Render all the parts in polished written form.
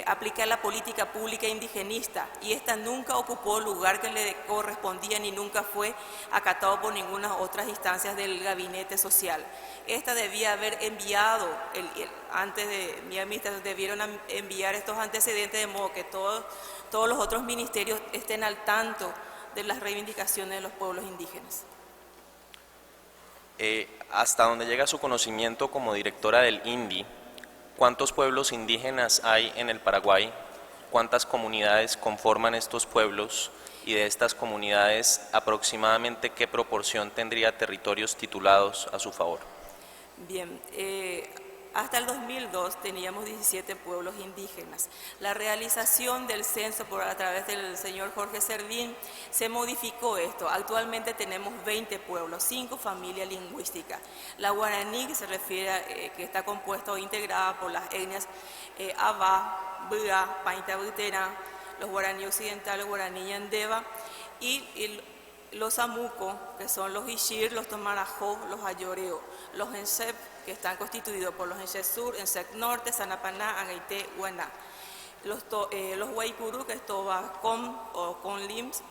aplicar la política pública indigenista, y esta nunca ocupó el lugar que le correspondía ni nunca fue acatado por ninguna otras instancias del gabinete social. Esta debía haber enviado, antes de mi administración, debieron enviar estos antecedentes de modo que todos los otros ministerios estén al tanto de las reivindicaciones de los pueblos indígenas. Hasta donde llega su conocimiento como directora del INDI, ¿cuántos pueblos indígenas hay en el Paraguay? ¿Cuántas comunidades conforman estos pueblos? Y de estas comunidades, aproximadamente, ¿qué proporción tendría territorios titulados a su favor? Bien, hasta el 2002 teníamos 17 pueblos indígenas. La realización del censo a través del señor Jorge Servín se modificó esto. Actualmente tenemos 20 pueblos, 5 familias lingüísticas. La guaraní, que se refiere a, que está compuesta o integrada por las etnias Abá, Bua, Paintabutera, los guaraní occidentales, guaraní yandeva, y los amuco, que son los Ixir, los Tomarajó, los Ayoreo, los Ensep, que están constituidos por los Ensep Sur, Ensep Norte, Sanapaná, Agaité, Huaná. Los Guaycurú, que es Tobacón o Conlims,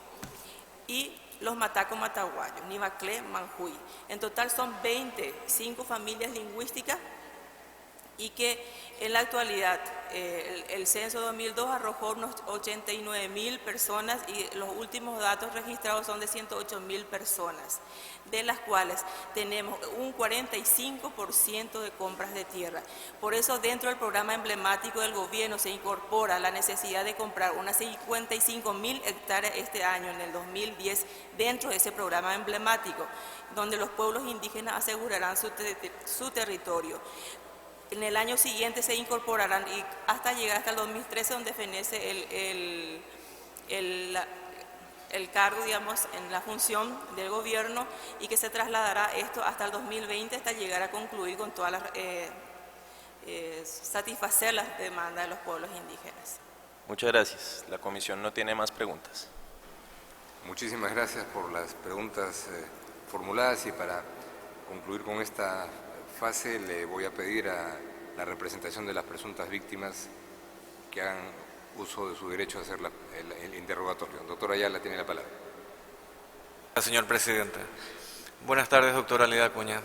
y los Mataco Mataguayos, Nivaclé, Manjuy. En total son 25 familias lingüísticas, y que en la actualidad el censo 2002 arrojó unos 89.000 personas, y los últimos datos registrados son de 108.000 personas, de las cuales tenemos un 45% de compras de tierra. Por eso dentro del programa emblemático del gobierno se incorpora la necesidad de comprar unas 55.000 hectáreas este año, en el 2010, dentro de ese programa emblemático, donde los pueblos indígenas asegurarán su territorio. En el año siguiente se incorporarán y hasta llegar hasta el 2013, donde fenece el cargo, digamos, en la función del gobierno, y que se trasladará esto hasta el 2020, hasta llegar a concluir con todas las, satisfacer las demandas de los pueblos indígenas. Muchas gracias. La comisión no tiene más preguntas. Muchísimas gracias por las preguntas formuladas, y para concluir con esta fase le voy a pedir a la representación de las presuntas víctimas que hagan uso de su derecho a hacer el interrogatorio. Doctora Ayala tiene la palabra. Señor presidente. Buenas tardes, doctora Leda Acuña.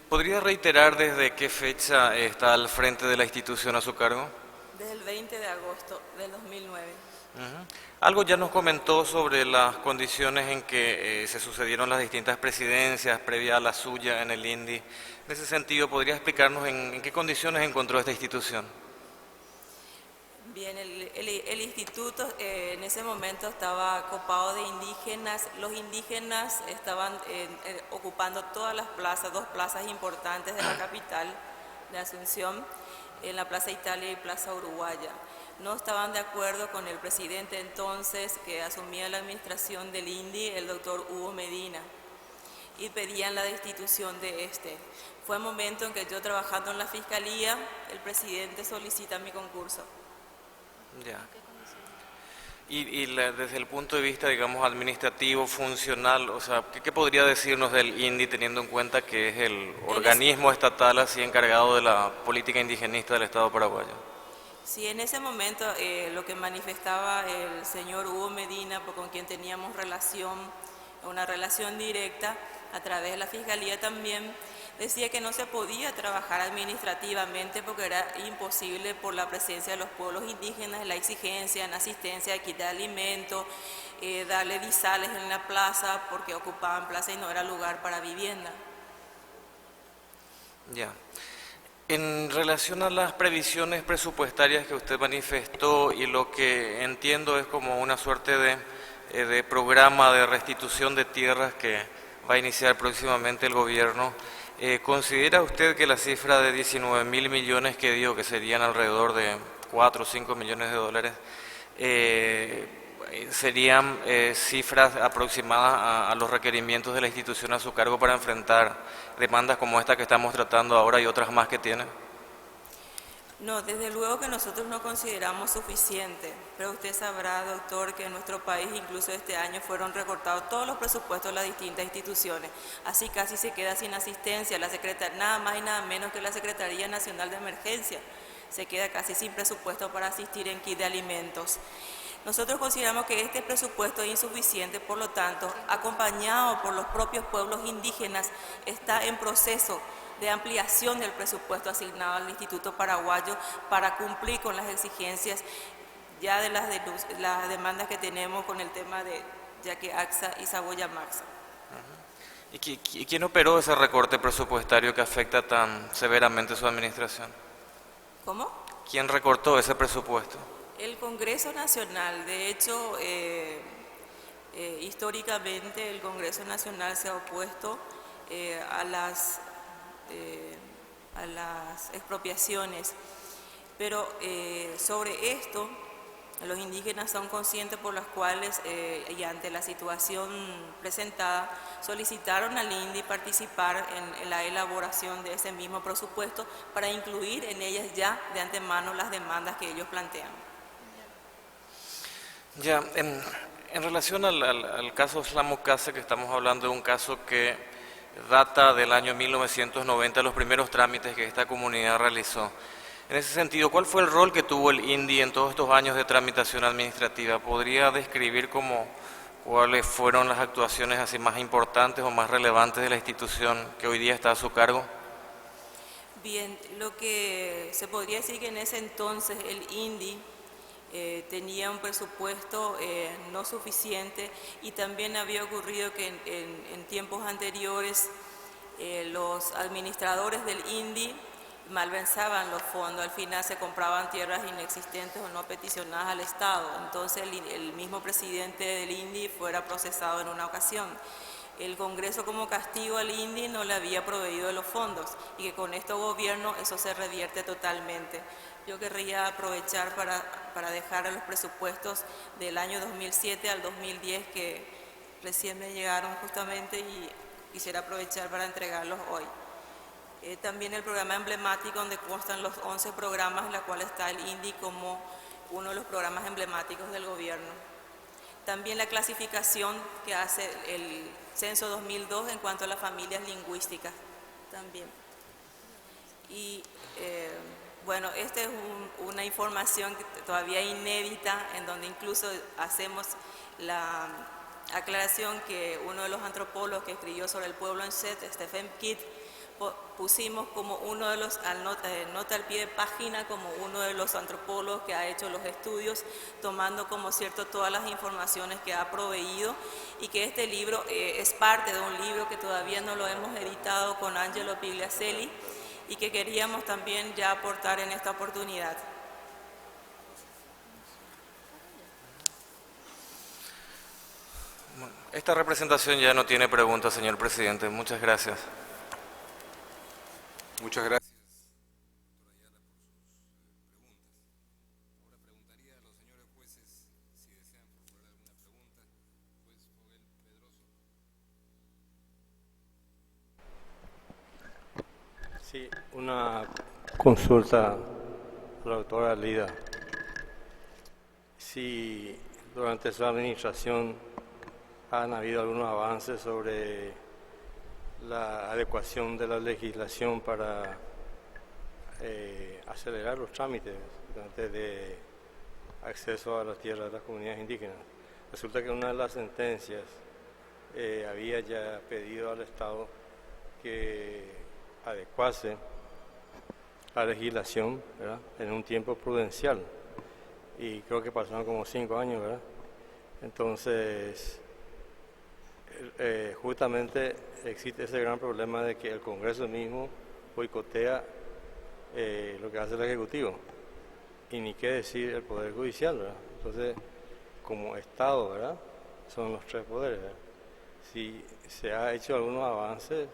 ¿Podría reiterar desde qué fecha está al frente de la institución a su cargo? Desde el 20 de agosto del 2009. Algo ya nos comentó sobre las condiciones en que se sucedieron las distintas presidencias previa a la suya en el INDI. En ese sentido, ¿podría explicarnos en qué condiciones encontró esta institución? Bien, el instituto en ese momento estaba copado de indígenas. Los indígenas estaban ocupando todas las plazas, 2 plazas importantes de la capital de Asunción, en la Plaza Italia y Plaza Uruguaya. No estaban de acuerdo con el presidente entonces, que asumía la administración del INDI, el doctor Hugo Medina, y pedían la destitución de este. Fue el momento en que yo, trabajando en la Fiscalía, el presidente solicita mi concurso. Ya. Desde el punto de vista, digamos, administrativo, funcional, o sea, ¿qué podría decirnos del INDI, teniendo en cuenta que es el organismo estatal así encargado de la política indigenista del Estado paraguayo? Sí, en ese momento lo que manifestaba el señor Hugo Medina, con quien teníamos una relación directa a través de la Fiscalía también, decía que no se podía trabajar administrativamente porque era imposible por la presencia de los pueblos indígenas, la exigencia en asistencia, equidad de alimentos, darle disales en la plaza porque ocupaban plaza y no era lugar para vivienda. Ya. En relación a las previsiones presupuestarias que usted manifestó, y lo que entiendo es como una suerte de programa de restitución de tierras que va a iniciar próximamente el gobierno, ¿considera usted que la cifra de 19.000 millones que dio, que serían alrededor de 4 o 5 millones de dólares, serían cifras aproximadas a los requerimientos de la institución a su cargo para enfrentar demandas como esta que estamos tratando ahora y otras más que tiene? No, desde luego que nosotros no consideramos suficiente, pero usted sabrá, doctor, que en nuestro país incluso este año fueron recortados todos los presupuestos de las distintas instituciones, así casi se queda sin asistencia nada más y nada menos que la Secretaría Nacional de Emergencia. se queda casi sin presupuesto para asistir en kit de alimentos. Nosotros consideramos que este presupuesto es insuficiente, por lo tanto, acompañado por los propios pueblos indígenas, está en proceso de ampliación del presupuesto asignado al Instituto Paraguayo para cumplir con las exigencias ya de las demandas que tenemos con el tema de Yaque Axa y Saboya Maxa. ¿Y quién operó ese recorte presupuestario que afecta tan severamente su administración? ¿Cómo? ¿Quién recortó ese presupuesto? El Congreso Nacional. De hecho, históricamente el Congreso Nacional se ha opuesto a las expropiaciones, pero sobre esto los indígenas son conscientes, por las cuales y ante la situación presentada solicitaron al INDI participar en la elaboración de ese mismo presupuesto para incluir en ellas ya de antemano las demandas que ellos plantean. Ya, en relación al caso Slamukase, que estamos hablando de un caso que data del año 1990, los primeros trámites que esta comunidad realizó. En ese sentido, ¿cuál fue el rol que tuvo el INDI en todos estos años de tramitación administrativa? ¿Podría describir cuáles fueron las actuaciones así más importantes o más relevantes de la institución que hoy día está a su cargo? Bien, lo que se podría decir que en ese entonces el INDI tenía un presupuesto no suficiente, y también había ocurrido que en tiempos anteriores los administradores del INDI malversaban los fondos, al final se compraban tierras inexistentes o no peticionadas al Estado. Entonces el mismo presidente del INDI fuera procesado en una ocasión. El Congreso, como castigo al INDI, no le había proveído de los fondos, y que con este gobierno eso se revierte totalmente. Yo querría aprovechar para dejar los presupuestos del año 2007 al 2010 que recién me llegaron justamente, y quisiera aprovechar para entregarlos hoy. También el programa emblemático, donde constan los 11 programas, en la cual está el INDI como uno de los programas emblemáticos del gobierno. También la clasificación que hace el Censo 2002 en cuanto a las familias lingüísticas también. Y bueno, esta es una información todavía inédita, en donde incluso hacemos la aclaración que uno de los antropólogos que escribió sobre el pueblo en Set, Stephen Kidd, pusimos como uno de los, nota al pie de página, como uno de los antropólogos que ha hecho los estudios, tomando como cierto todas las informaciones que ha proveído, y que este libro es parte de un libro que todavía no lo hemos editado con Angelo Pigliacelli, y que queríamos también ya aportar en esta oportunidad. Esta representación ya no tiene preguntas, señor presidente. Muchas gracias. Muchas gracias, doctora Ayala, por sus preguntas. Ahora preguntaría a los señores jueces si desean formular alguna pregunta. Juez Joel Pedroso. Sí, una consulta a la doctora Lida. Si durante su administración han habido algunos avances sobre la adecuación de la legislación para acelerar los trámites de acceso a las tierras de las comunidades indígenas. Resulta que una de las sentencias había ya pedido al Estado que adecuase la legislación, ¿verdad?, en un tiempo prudencial, y creo que pasaron como 5 años, ¿verdad? Entonces, justamente existe ese gran problema de que el Congreso mismo boicotea lo que hace el Ejecutivo, y ni qué decir el Poder Judicial, ¿verdad? Entonces, como Estado, ¿verdad?, son los 3 poderes, ¿verdad? Si se ha hecho algunos avances,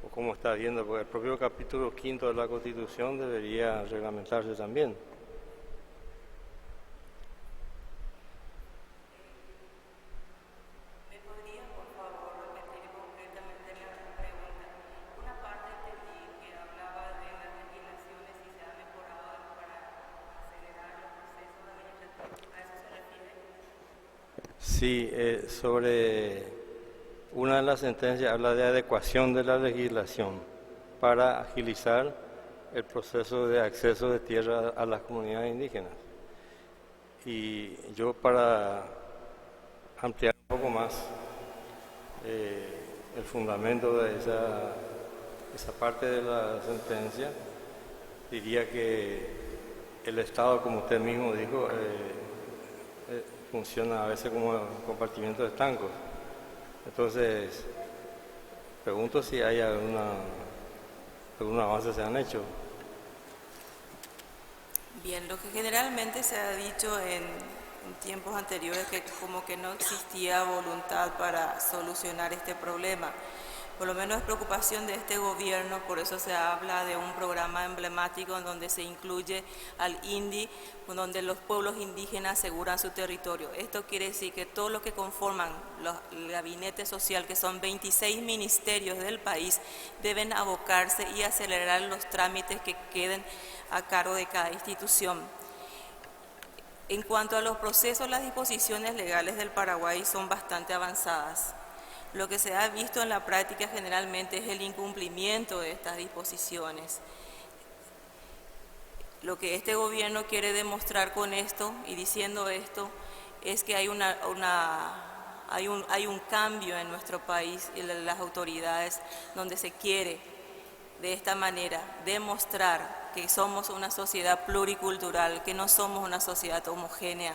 o como está viendo, porque el propio capítulo 5 de la Constitución debería reglamentarse también. Sí, sobre una de las sentencias habla de adecuación de la legislación para agilizar el proceso de acceso de tierra a las comunidades indígenas. Y yo, para ampliar un poco más el fundamento de esa parte de la sentencia, diría que el Estado, como usted mismo dijo, funciona a veces como compartimiento de estancos. Entonces, pregunto si hay algún avance se han hecho. Bien, lo que generalmente se ha dicho en tiempos anteriores que como que no existía voluntad para solucionar este problema. Por lo menos es preocupación de este gobierno, por eso se habla de un programa emblemático en donde se incluye al INDI, donde los pueblos indígenas aseguran su territorio. Esto quiere decir que todos los que conforman el gabinete social, que son 26 ministerios del país, deben abocarse y acelerar los trámites que queden a cargo de cada institución. En cuanto a los procesos, las disposiciones legales del Paraguay son bastante avanzadas. Lo que se ha visto en la práctica generalmente es el incumplimiento de estas disposiciones. Lo que este gobierno quiere demostrar con esto y diciendo esto es que hay un cambio en nuestro país y en las autoridades, donde se quiere de esta manera demostrar que somos una sociedad pluricultural, que no somos una sociedad homogénea,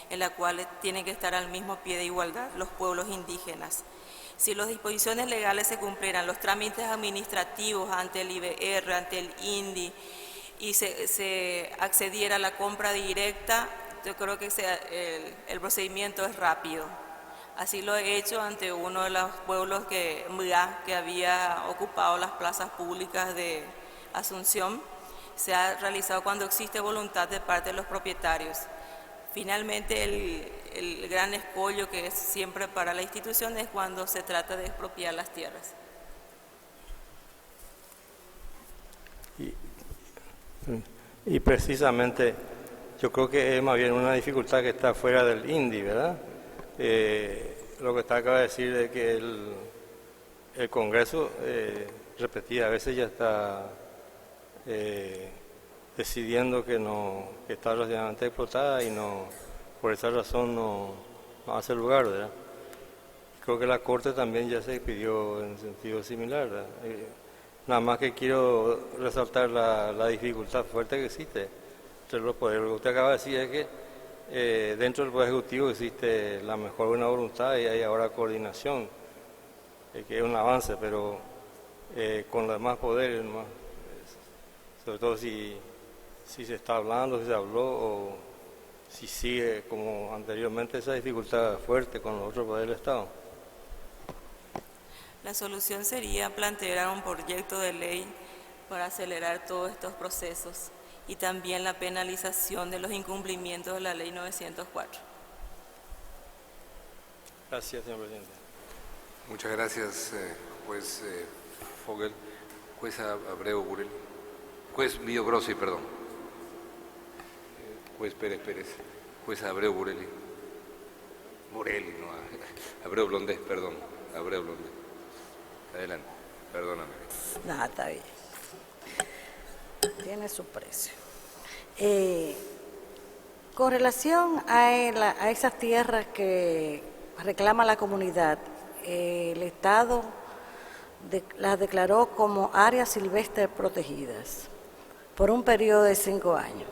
en la cual tienen que estar al mismo pie de igualdad los pueblos indígenas. Si las disposiciones legales se cumplieran, los trámites administrativos ante el IBR, ante el INDI, y se accediera a la compra directa, yo creo que el procedimiento es rápido. Así lo he hecho ante uno de los pueblos que había ocupado las plazas públicas de Asunción. Se ha realizado cuando existe voluntad de parte de los propietarios. Finalmente, el gran escollo que es siempre para la institución es cuando se trata de expropiar las tierras. Y precisamente yo creo que es más bien una dificultad que está fuera del INDI, ¿verdad? Lo que usted acaba de decir de que el Congreso repetidas veces ya está decidiendo que está relativamente explotada y por esa razón no hace lugar, ¿verdad? Creo que la Corte también ya se pidió en sentido similar, ¿verdad? Nada más que quiero resaltar la dificultad fuerte que existe entre los poderes. Lo que usted acaba de decir es que dentro del Poder Ejecutivo existe la mejor buena voluntad y hay ahora coordinación, que es un avance, pero con los demás poderes, sobre todo si se está hablando, si se habló, o si sigue como anteriormente esa dificultad fuerte con los otros poderes del Estado. La solución sería plantear un proyecto de ley para acelerar todos estos procesos y también la penalización de los incumplimientos de la Ley 904. Gracias, señor presidente. Muchas gracias, juez Fogel. Juez Abreu Burelli. Juez Mío Grossi, perdón. Juez Pérez. Juez Abreu Burelli. Burelli, no. Abreu Blondés, perdón. Abreu Blondés. Adelante, perdóname. No, está bien. Tiene su precio. Con relación a esas tierras que reclama la comunidad, el Estado las declaró como áreas silvestres protegidas por un periodo de 5 años.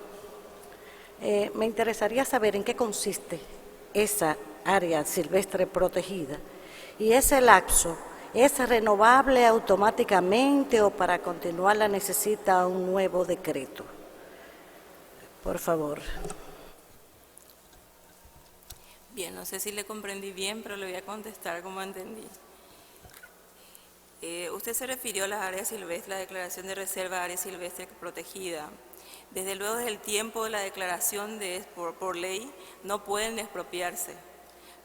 Me interesaría saber en qué consiste esa área silvestre protegida y ese lapso. ¿Es renovable automáticamente o para continuarla necesita un nuevo decreto? Por favor. Bien, no sé si le comprendí bien, pero le voy a contestar como entendí. Usted se refirió a las áreas silvestres, la declaración de reserva de área silvestre protegida. Desde luego, desde el tiempo de la declaración por ley, no pueden expropiarse.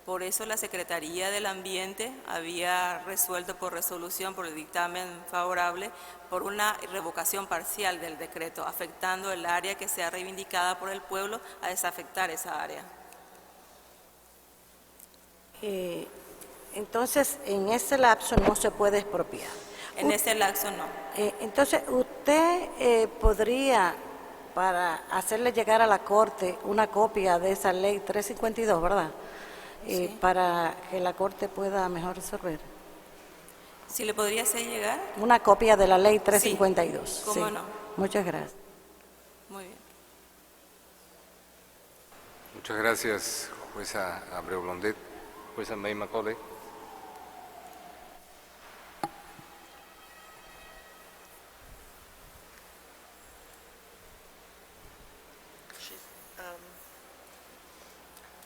Por eso la Secretaría del Ambiente había resuelto por resolución, por el dictamen favorable, por una revocación parcial del decreto, afectando el área que sea reivindicada por el pueblo a desafectar esa área. Entonces, en ese lapso no se puede expropiar. En ese lapso no. Entonces, usted podría, para hacerle llegar a la Corte una copia de esa ley 352, ¿verdad? Sí. Para que la Corte pueda mejor resolver. Si le podría hacer llegar, Una copia de la ley 352. Sí, cómo no. Muchas gracias. muy bien. Muchas gracias, jueza Abreu Blondet. Jueza May Macaulay.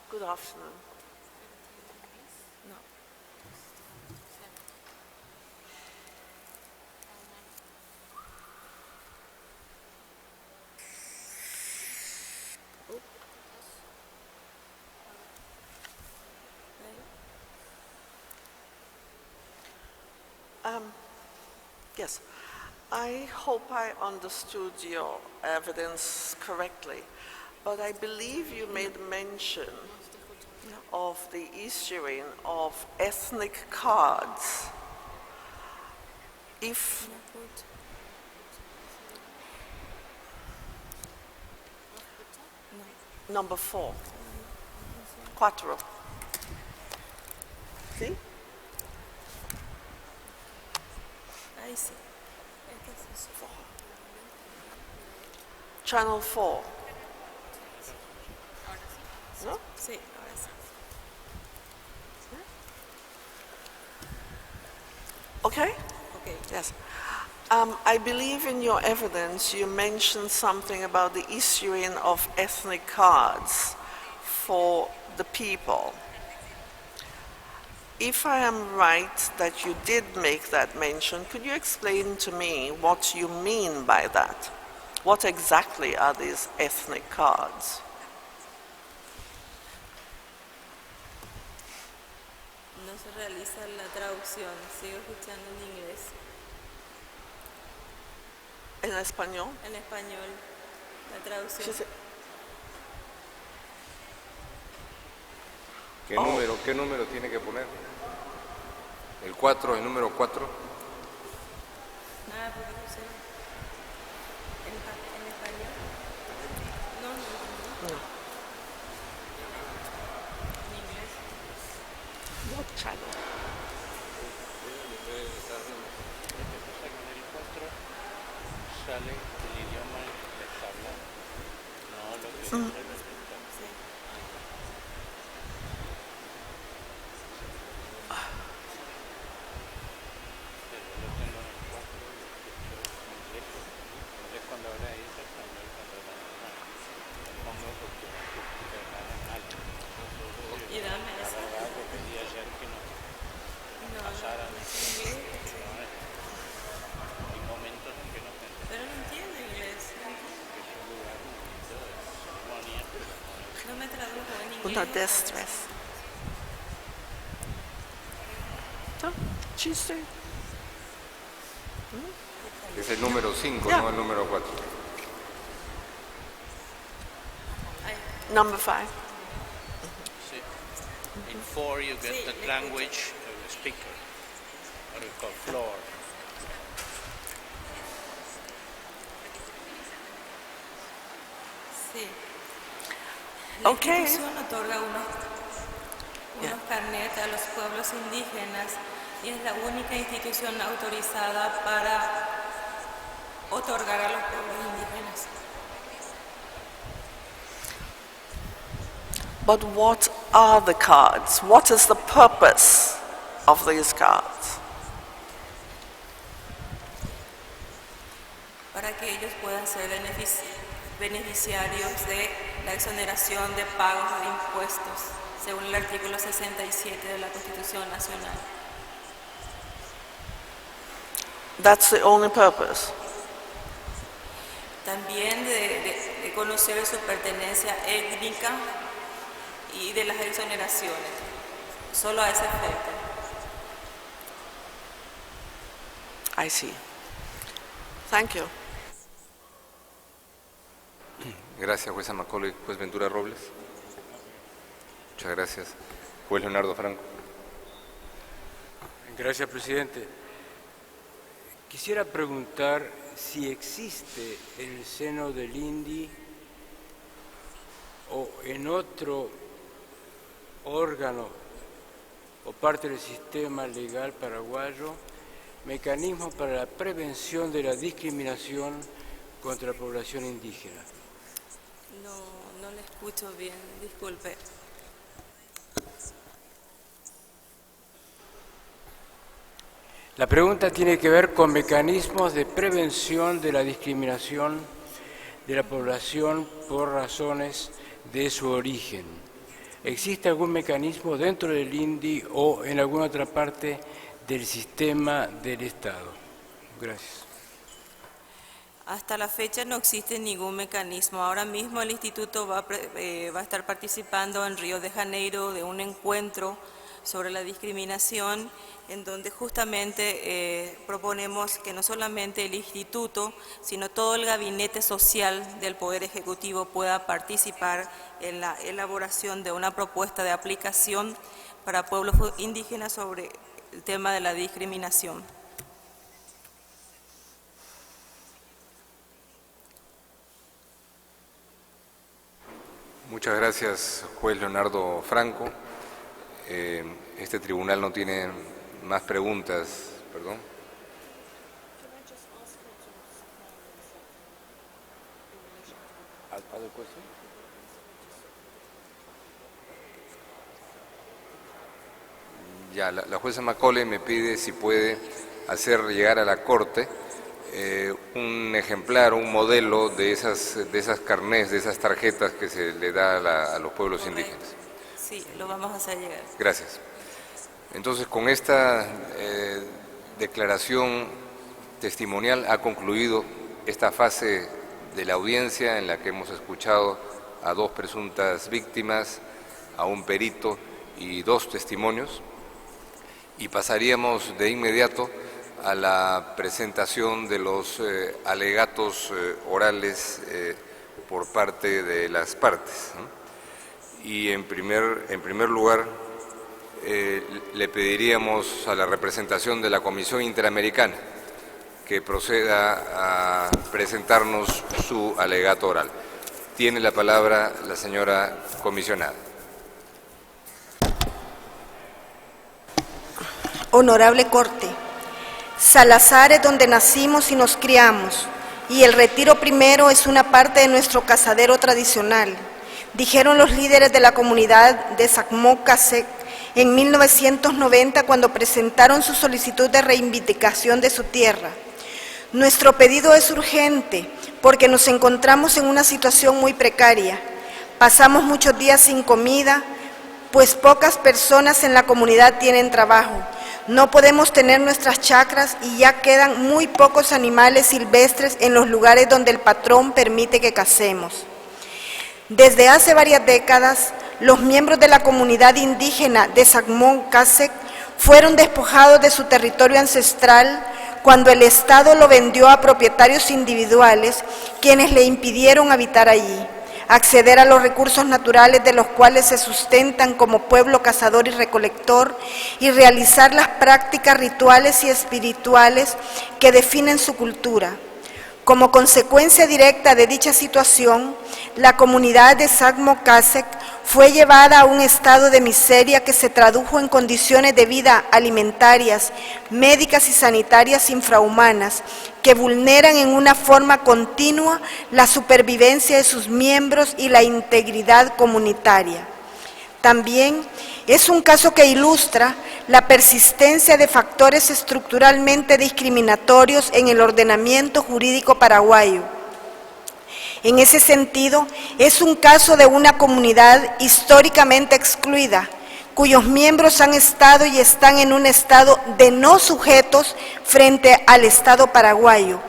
Good afternoon. No. Yes, I hope I understood your evidence correctly, but I believe you made mention of the issuing of ethnic cards. If number 4, cuatro. See? Ahí sí. Channel 4. No? Sí, ahora sí. Okay? Okay. Yes. I believe in your evidence you mentioned something about the issuing of ethnic cards for the people. If I am right that you did make that mention, could you explain to me what you mean by that? What exactly are these ethnic cards? No se realiza la traducción, sigo escuchando en inglés. En español? En español, la traducción. She said, ¿Qué número tiene que poner? El 4, el número 4. Nada, porque puse en español. No. En inglés. what channel? Sale el idioma en que está hablando, no lo que usted representa. Sí. Pero yo lo tengo en el 4 y lo escucho completo. Entonces cuando habla ahí es español, cuando habla normal. Lo pongo porque la acústica es alta. Y dame La eso. verdad que pedí ayer que nos No, pasaran en eso. inglés. Hay momentos en que no se entiende. Pero no entiendo inglés. Es un lugar bonito, es armonía, pero No me tradujo en inglés. Unter Distress. So, Tuesday. Es el número 5, Ya. no el número 4. Number 5. see. In 4 you get Sí, the le language of the speaker, what we call floor. Sí. La Okay. institución otorga unos carnets a los pueblos indígenas y es la única institución autorizada para otorgar a los pueblos indígenas. But what are the cards? What is the purpose of these cards? Para que ellos puedan ser beneficiarios de la exoneración de pagos de impuestos, según el artículo 67 de la Constitución Nacional. That's the only purpose. También de conocer su pertenencia étnica y de las exoneraciones, solo a ese efecto. I see. Thank you. Gracias, jueza Macaulay. Juez Ventura Robles. Muchas gracias. Juez Leonardo Franco. Gracias, presidente. Quisiera preguntar si existe en el seno del INDI o en otro órgano o parte del sistema legal paraguayo mecanismos para la prevención de la discriminación contra la población indígena. No le escucho bien, disculpe. La pregunta tiene que ver con mecanismos de prevención de la discriminación de la población por razones de su origen. ¿Existe algún mecanismo dentro del INDI o en alguna otra parte del sistema del Estado? Gracias. Hasta la fecha no existe ningún mecanismo. Ahora mismo el Instituto va a estar participando en Río de Janeiro de un encuentro sobre la discriminación, en donde justamente proponemos que no solamente el Instituto, sino todo el gabinete social del Poder Ejecutivo pueda participar en la elaboración de una propuesta de aplicación para pueblos indígenas sobre el tema de la discriminación. Muchas gracias, juez Leonardo Franco. Este tribunal no tiene más preguntas. Perdón. Ya, la jueza Macaulay me pide si puede hacer llegar a la Corte un ejemplar, un modelo de esas carnés, de esas tarjetas que se le da a los pueblos indígenas. Sí, lo vamos a hacer llegar. Gracias. Entonces, con esta declaración testimonial ha concluido esta fase de la audiencia en la que hemos escuchado a dos presuntas víctimas, a un perito y dos testimonios, y pasaríamos de inmediato a la presentación de los alegatos orales por parte de las partes, ¿no? Y en primer lugar le pediríamos a la representación de la Comisión Interamericana que proceda a presentarnos su alegato oral. Tiene la palabra la señora comisionada. Honorable Corte, Salazar es donde nacimos y nos criamos, y el Retiro Primero es una parte de nuestro cazadero tradicional, dijeron los líderes de la comunidad de Sacmó-Casec en 1990 cuando presentaron su solicitud de reivindicación de su tierra. Nuestro pedido es urgente porque nos encontramos en una situación muy precaria. Pasamos muchos días sin comida, pues pocas personas en la comunidad tienen trabajo. No podemos tener nuestras chacras y ya quedan muy pocos animales silvestres en los lugares donde el patrón permite que cacemos. Desde hace varias décadas, los miembros de la comunidad indígena de Sacmó-Casec fueron despojados de su territorio ancestral cuando el Estado lo vendió a propietarios individuales, quienes le impidieron habitar allí, acceder a los recursos naturales de los cuales se sustentan como pueblo cazador y recolector y realizar las prácticas rituales y espirituales que definen su cultura. Como consecuencia directa de dicha situación, la comunidad de Sacmó-Casec fue llevada a un estado de miseria que se tradujo en condiciones de vida alimentarias, médicas y sanitarias infrahumanas que vulneran en una forma continua la supervivencia de sus miembros y la integridad comunitaria. También es un caso que ilustra la persistencia de factores estructuralmente discriminatorios en el ordenamiento jurídico paraguayo. En ese sentido, es un caso de una comunidad históricamente excluida, cuyos miembros han estado y están en un estado de no sujetos frente al Estado paraguayo,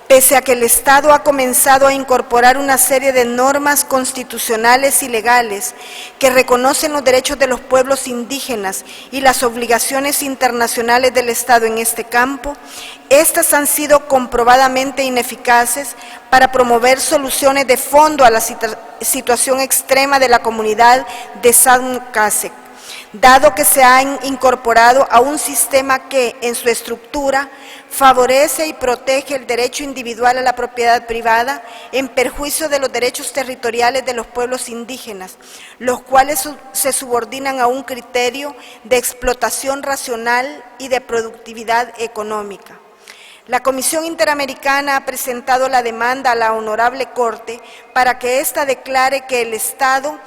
pese a que el Estado ha comenzado a incorporar una serie de normas constitucionales y legales que reconocen los derechos de los pueblos indígenas y las obligaciones internacionales del Estado en este campo. Estas han sido comprobadamente ineficaces para promover soluciones de fondo a la situación extrema de la comunidad de Sacmó-Casec. dado que se han incorporado a un sistema que, en su estructura, favorece y protege el derecho individual a la propiedad privada en perjuicio de los derechos territoriales de los pueblos indígenas, los cuales se subordinan a un criterio de explotación racional y de productividad económica. La Comisión Interamericana ha presentado la demanda a la Honorable Corte para que ésta declare que el Estado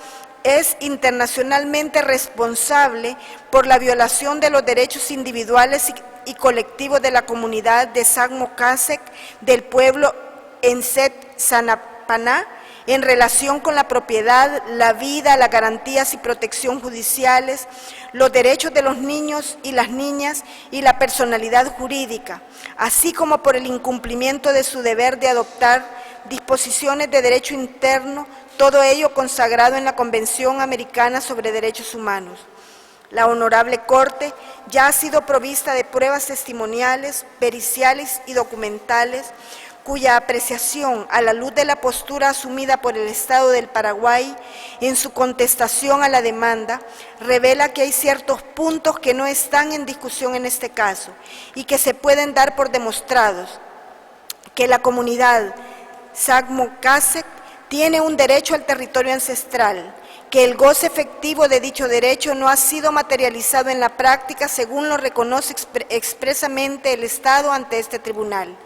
es internacionalmente responsable por la violación de los derechos individuales y colectivos de la comunidad de Sagmo-Cásec del pueblo Enset Sanapaná en relación con la propiedad, la vida, las garantías y protección judiciales, los derechos de los niños y las niñas y la personalidad jurídica, así como por el incumplimiento de su deber de adoptar disposiciones de derecho interno, todo ello consagrado en la Convención Americana sobre Derechos Humanos. La Honorable Corte ya ha sido provista de pruebas testimoniales, periciales y documentales, cuya apreciación, a la luz de la postura asumida por el Estado del Paraguay en su contestación a la demanda, revela que hay ciertos puntos que no están en discusión en este caso y que se pueden dar por demostrados, que la comunidad Sagmo-Cásec tiene un derecho al territorio ancestral, que el goce efectivo de dicho derecho no ha sido materializado en la práctica según lo reconoce expresamente el Estado ante este tribunal,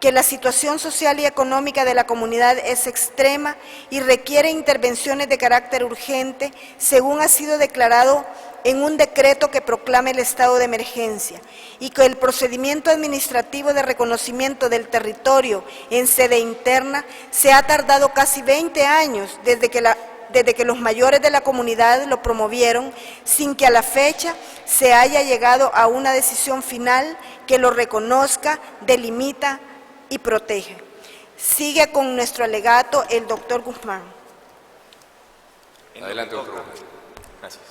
que la situación social y económica de la comunidad es extrema y requiere intervenciones de carácter urgente, según ha sido declarado en un decreto que proclama el estado de emergencia, y que el procedimiento administrativo de reconocimiento del territorio en sede interna se ha tardado casi 20 años desde que los mayores de la comunidad lo promovieron, sin que a la fecha se haya llegado a una decisión final que lo reconozca, delimita y protege. Sigue con nuestro alegato el doctor Guzmán. Adelante, doctor Guzmán. Gracias.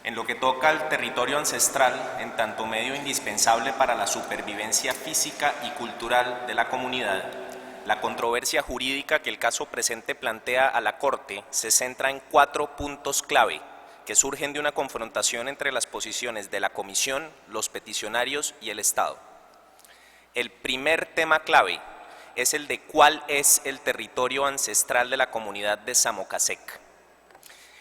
En lo que toca al territorio ancestral, en tanto medio indispensable para la supervivencia física y cultural de la comunidad, la controversia jurídica que el caso presente plantea a la Corte se centra en 4 puntos clave que surgen de una confrontación entre las posiciones de la Comisión, los peticionarios y el Estado. El primer tema clave es el de cuál es el territorio ancestral de la comunidad de Samo-Cásec.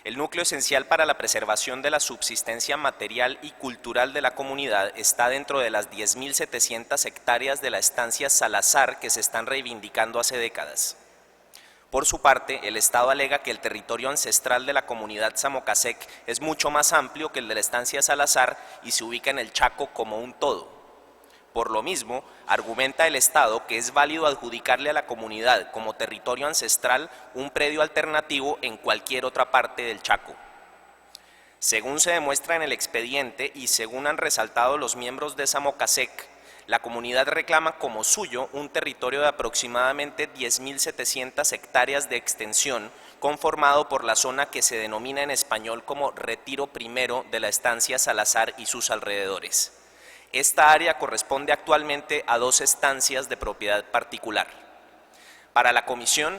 El núcleo esencial para la preservación de la subsistencia material y cultural de la comunidad está dentro de las 10.700 hectáreas de la estancia Salazar que se están reivindicando hace décadas. Por su parte, el Estado alega que el territorio ancestral de la comunidad Samo-Cásec es mucho más amplio que el de la estancia Salazar y se ubica en el Chaco como un todo. Por lo mismo, argumenta el Estado que es válido adjudicarle a la comunidad como territorio ancestral un predio alternativo en cualquier otra parte del Chaco. Según se demuestra en el expediente y según han resaltado los miembros de Samo-Cásec, la comunidad reclama como suyo un territorio de aproximadamente 10.700 hectáreas de extensión conformado por la zona que se denomina en español como Retiro Primero de la estancia Salazar y sus alrededores. Esta área corresponde actualmente a 2 estancias de propiedad particular. Para la Comisión,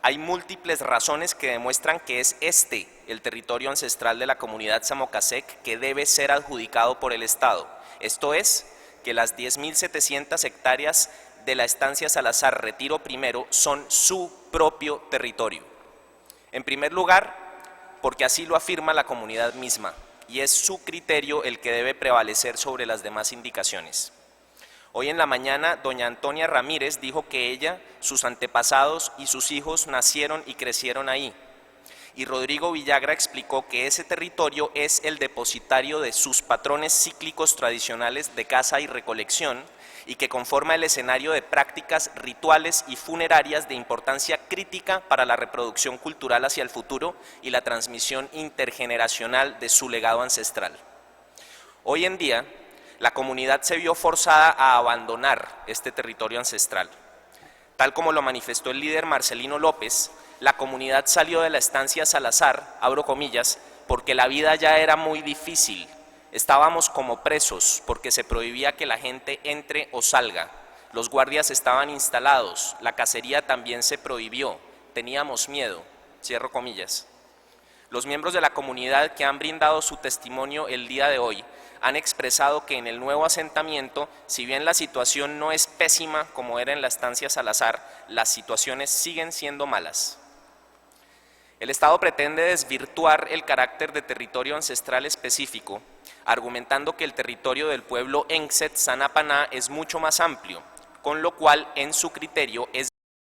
hay múltiples razones que demuestran que es este el territorio ancestral de la comunidad Samo-Cásec que debe ser adjudicado por el Estado. Esto es, que las 10.700 hectáreas de la estancia Salazar Retiro Primero son su propio territorio. En primer lugar, porque así lo afirma la comunidad misma, y es su criterio el que debe prevalecer sobre las demás indicaciones. Hoy en la mañana, doña Antonia Ramírez dijo que ella, sus antepasados y sus hijos nacieron y crecieron ahí. Y Rodrigo Villagra explicó que ese territorio es el depositario de sus patrones cíclicos tradicionales de caza y recolección y que conforma el escenario de prácticas rituales y funerarias de importancia crítica para la reproducción cultural hacia el futuro y la transmisión intergeneracional de su legado ancestral. Hoy en día, la comunidad se vio forzada a abandonar este territorio ancestral. Tal como lo manifestó el líder Marcelino López, la comunidad salió de la estancia Salazar, abro comillas, porque la vida ya era muy difícil. Estábamos como presos porque se prohibía que la gente entre o salga. Los guardias estaban instalados, la cacería también se prohibió, teníamos miedo, cierro comillas. Los miembros de la comunidad que han brindado su testimonio el día de hoy han expresado que en el nuevo asentamiento, si bien la situación no es pésima como era en la estancia Salazar, las situaciones siguen siendo malas. El Estado pretende desvirtuar el carácter de territorio ancestral específico, argumentando que el territorio del pueblo Enxet Sanapaná es mucho más amplio, con lo cual, en su criterio, es